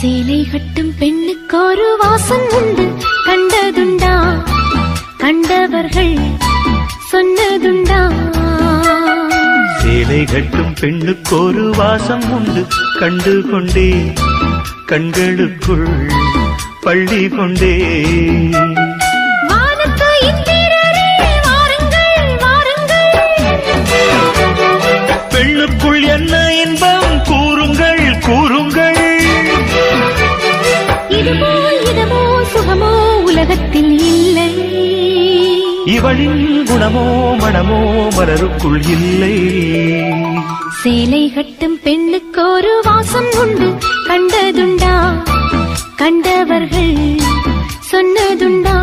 சேலை கட்டும் பெண்ணுக்கு ஒரு வாசம் உண்டு, கண்டதுண்டா? கண்டவர்கள் சொன்னதுண்டா? சேலை கட்டும் பெண்ணுக்கு ஒரு வாசம் உண்டு, கண்டு கொண்டே கண்களுக்குள் பள்ளி கொண்டே. பெண்ணுக்குள் என்ன இன்பம் கூறுங்கள் கூறுங்கள். இதமோ சுகமோ உலகத்தில் இல்லை, இவளின் குணமோ மனமோ மலருக்குள் இல்லை. சேலை கட்டும் பெண்ணுக்கு ஒரு வாசம் உண்டு, கண்டதுண்டா? கண்டவர்கள் சொன்னதுண்டா?